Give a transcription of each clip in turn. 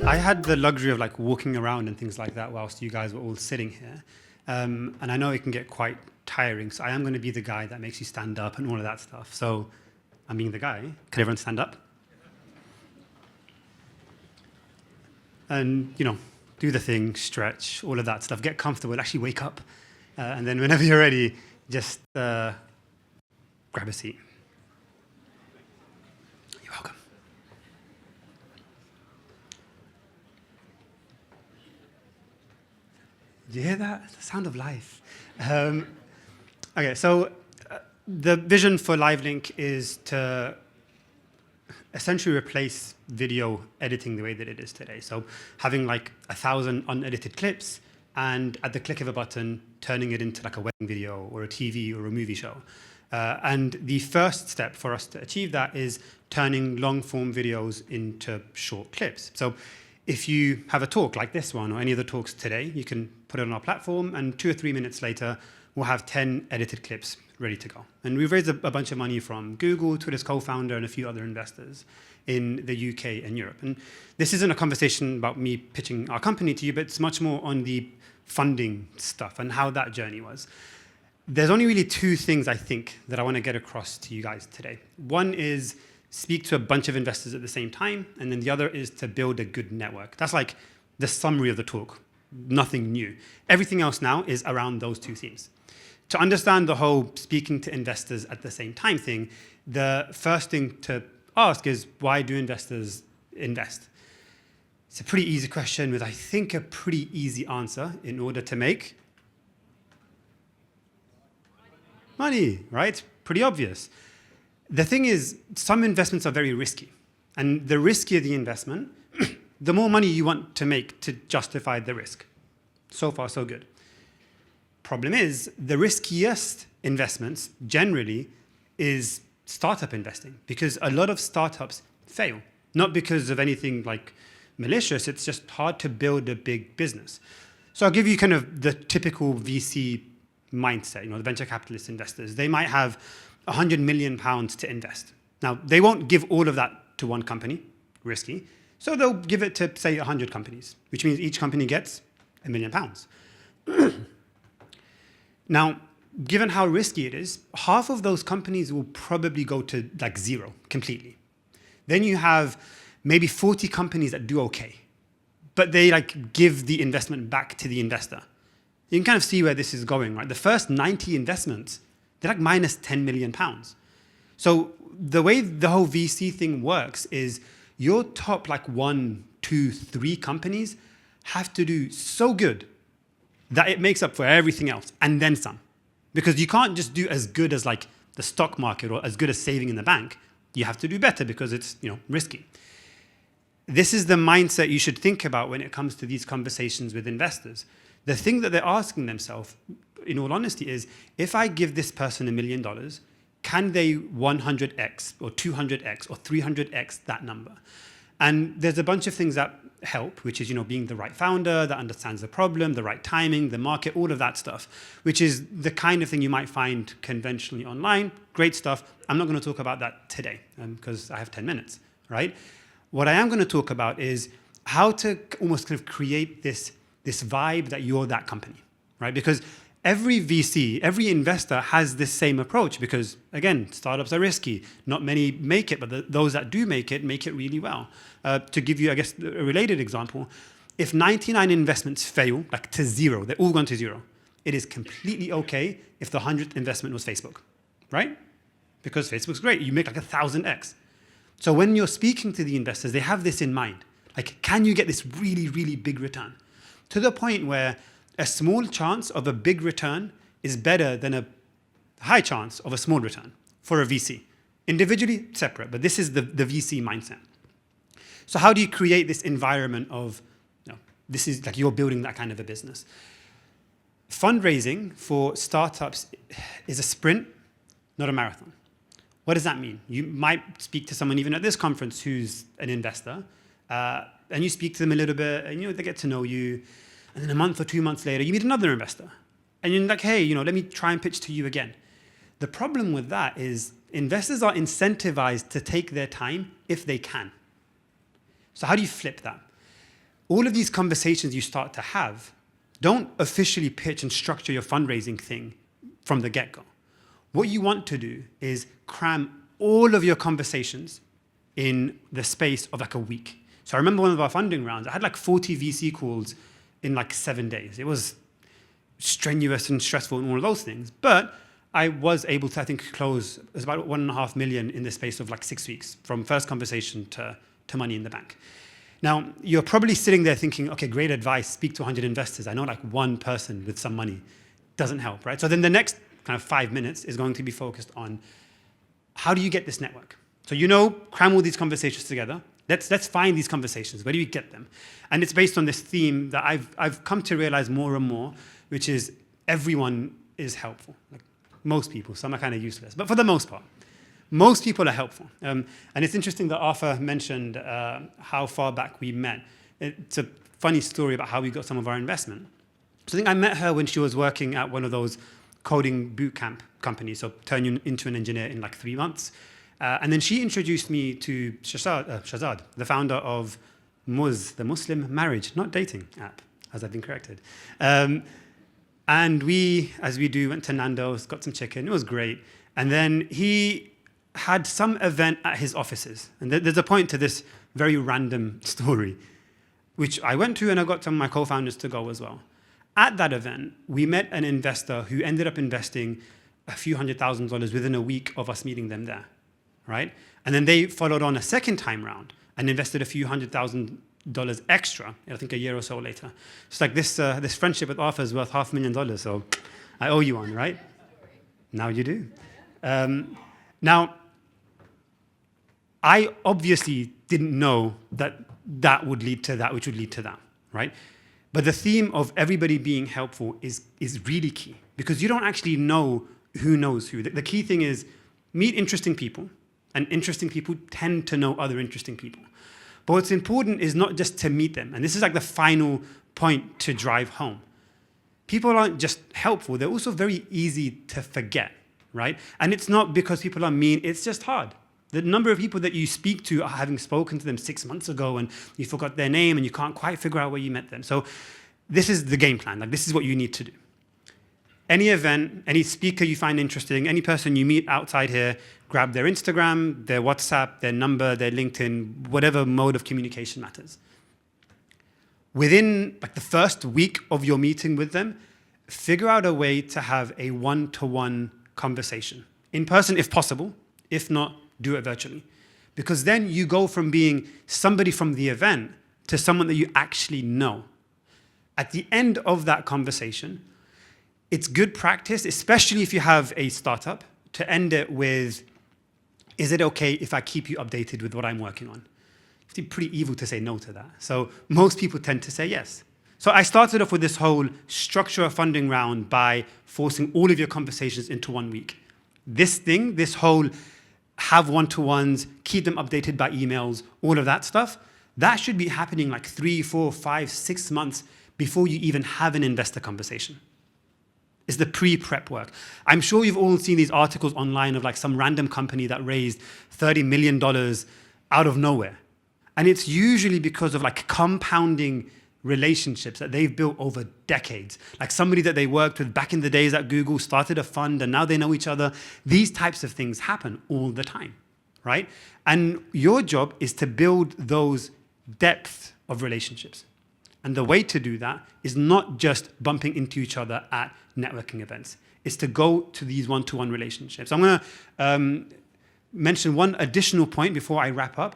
I had the luxury of like walking around and things like that whilst you guys were all sitting here. And I know it can get quite tiring, so I am going to be the guy that makes you stand up and all of that stuff. So I'm being the guy. Can everyone stand up? And, do the thing, stretch, all of that stuff. Get comfortable, actually wake up. And then whenever you're ready, just grab a seat. You're welcome. Do you hear that? The sound of life. Okay, so the vision for LiveLink is to essentially replace video editing the way that it is today. So having like 1,000 unedited clips and at the click of a button, turning it into like a wedding video or a TV or a movie show. And the first step for us to achieve that is turning long form videos into short clips. So if you have a talk like this one or any of the talks today, you can put it on our platform and 2 or 3 minutes later, we'll have 10 edited clips ready to go. And we've raised a bunch of money from Google, Twitter's co-founder, and a few other investors in the UK and Europe. And this isn't a conversation about me pitching our company to you, but it's much more on the funding stuff and how that journey was. There's only really 2 things I think that I want to get across to you guys today. One is speak to a bunch of investors at the same time, and then the other is to build a good network. That's like the summary of the talk, nothing new. Everything else now is around those 2 themes. To understand the whole speaking to investors at the same time thing, the first thing to ask is, why do investors invest? It's a pretty easy question with, I think, a pretty easy answer in order to make money, right? Pretty obvious. The thing is, some investments are very risky. And the riskier the investment, the more money you want to make to justify the risk. So far, so good. Problem is, the riskiest investments generally is startup investing, because a lot of startups fail. Not because of anything like malicious, it's just hard to build a big business. So I'll give you kind of the typical VC mindset, the venture capitalist investors. They might have £100 million to invest. Now, they won't give all of that to one company, risky. So they'll give it to, say, 100 companies, which means each company gets £1 million. Now, given how risky it is, half of those companies will probably go to like zero completely. Then you have maybe 40 companies that do okay, but they like give the investment back to the investor. You can kind of see where this is going, right? The first 90 investments, they're like minus £10 million. So the way the whole VC thing works is your top like 1, 2, 3 companies have to do so good that it makes up for everything else and then some. Because you can't just do as good as like the stock market or as good as saving in the bank. You have to do better because it's risky. This is the mindset you should think about when it comes to these conversations with investors. The thing that they're asking themselves, in all honesty, is if I give this person $1 million, can they 100x or 200x or 300x that number? And there's a bunch of things that help, which is being the right founder that understands the problem, the right timing, the market, all of that stuff, which is the kind of thing you might find conventionally online. Great stuff. I'm not going to talk about that today because I have 10 minutes, right? What I am going to talk about is how to almost kind of create this vibe that you're that company, right? Because every VC, every investor has this same approach because, again, startups are risky. Not many make it, but those that do make it really well. To give you, I guess, a related example, if 99 investments fail, like to zero, they're all gone to zero, it is completely okay if the 100th investment was Facebook, right? Because Facebook's great. You make like 1,000x. So when you're speaking to the investors, they have this in mind. Like, can you get this really, really big return? To the point where a small chance of a big return is better than a high chance of a small return for a VC. Individually, separate, but this is the VC mindset. So how do you create this environment of, this is like you're building that kind of a business? Fundraising for startups is a sprint, not a marathon. What does that mean? You might speak to someone even at this conference who's an investor, and you speak to them a little bit, and they get to know you. And then a month or 2 months later, you meet another investor. And you're like, hey, let me try and pitch to you again. The problem with that is investors are incentivized to take their time if they can. So how do you flip that? All of these conversations you start to have, don't officially pitch and structure your fundraising thing from the get-go. What you want to do is cram all of your conversations in the space of like a week. So I remember one of our funding rounds, I had like 40 VC calls in like 7 days. It was strenuous and stressful and all of those things. But I was able to, I think, close, it was about 1.5 million in the space of like 6 weeks, from first conversation to money in the bank. Now, you're probably sitting there thinking, okay, great advice, speak to 100 investors. I know like one person with some money doesn't help, right? So then the next kind of 5 minutes is going to be focused on how do you get this network? So cram all these conversations together. Let's find these conversations. Where do you get them? And it's based on this theme that I've come to realize more and more, which is everyone is helpful. Like most people, some are kind of useless, but for the most part, most people are helpful. And it's interesting that Arthur mentioned how far back we met. It's a funny story about how we got some of our investment. So I think I met her when she was working at one of those coding bootcamp companies, so turn you into an engineer in like 3 months. And then she introduced me to Shazad, the founder of Muz, the Muslim marriage, not dating app, as I've been corrected. And we, as we do, went to Nando's, got some chicken. It was great. And then he had some event at his offices. And there's a point to this very random story, which I went to, and I got some of my co-founders to go as well. At that event, we met an investor who ended up investing a few $100,000 within a week of us meeting them there, right? And then they followed on a second time round and invested a few $100,000 extra, I think a year or so later. It's like this friendship with Arthur is worth $500,000, so I owe you one, right? Now you do. Now, I obviously didn't know that that would lead to that, which would lead to that, right? But the theme of everybody being helpful is really key, because you don't actually know who knows who. The key thing is meet interesting people, and interesting people tend to know other interesting people. But what's important is not just to meet them, and this is like the final point to drive home. People aren't just helpful, they're also very easy to forget, right? And it's not because people are mean, it's just hard. The number of people that you speak to are having spoken to them 6 months ago and you forgot their name and you can't quite figure out where you met them. So this is the game plan. Like, this is what you need to do. Any event, any speaker you find interesting, any person you meet outside here, grab their Instagram, their WhatsApp, their number, their LinkedIn, whatever mode of communication matters. Within like the first week of your meeting with them, figure out a way to have a one-to-one conversation. In person, if possible. If not, do it virtually. Because then you go from being somebody from the event to someone that you actually know. At the end of that conversation, it's good practice, especially if you have a startup, to end it with, is it okay if I keep you updated with what I'm working on? It's pretty evil to say no to that. So most people tend to say yes. So I started off with this whole structure a funding round by forcing all of your conversations into 1 week. This whole have one-to-ones, keep them updated by emails, all of that stuff, that should be happening like 3, 4, 5, 6 months before you even have an investor conversation. It's the pre-prep work. I'm sure you've all seen these articles online of like some random company that raised $30 million out of nowhere. And it's usually because of like compounding relationships that they've built over decades. Like somebody that they worked with back in the days at Google started a fund and now they know each other. These types of things happen all the time, right? And your job is to build those depth of relationships. And the way to do that is not just bumping into each other at networking events. It's to go to these one-to-one relationships. I'm going to mention one additional point before I wrap up.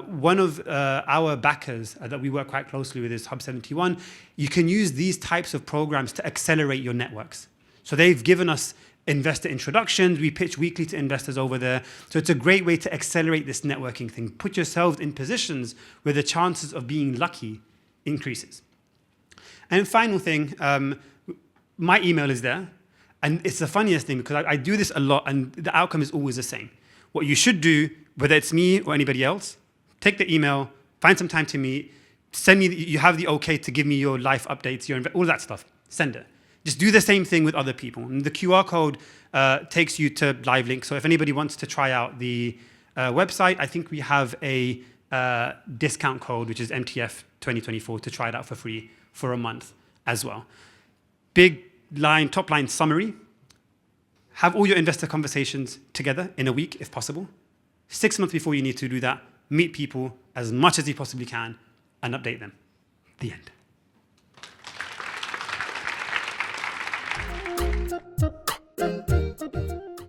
One of our backers that we work quite closely with is Hub 71. You can use these types of programs to accelerate your networks. So they've given us investor introductions. We pitch weekly to investors over there. So it's a great way to accelerate this networking thing. Put yourselves in positions where the chances of being lucky increases. And final thing, my email is there. And it's the funniest thing because I do this a lot and the outcome is always the same. What you should do, whether it's me or anybody else, take the email, find some time to meet, send me, you have the okay to give me your life updates, all that stuff, send it. Just do the same thing with other people. And the QR code takes you to live link. So if anybody wants to try out the website, I think we have a discount code, which is MTF 2024, to try it out for free for a month as well. Big line, top line summary. Have all your investor conversations together in a week, if possible. 6 months before you need to do that, meet people as much as you possibly can and update them. The end.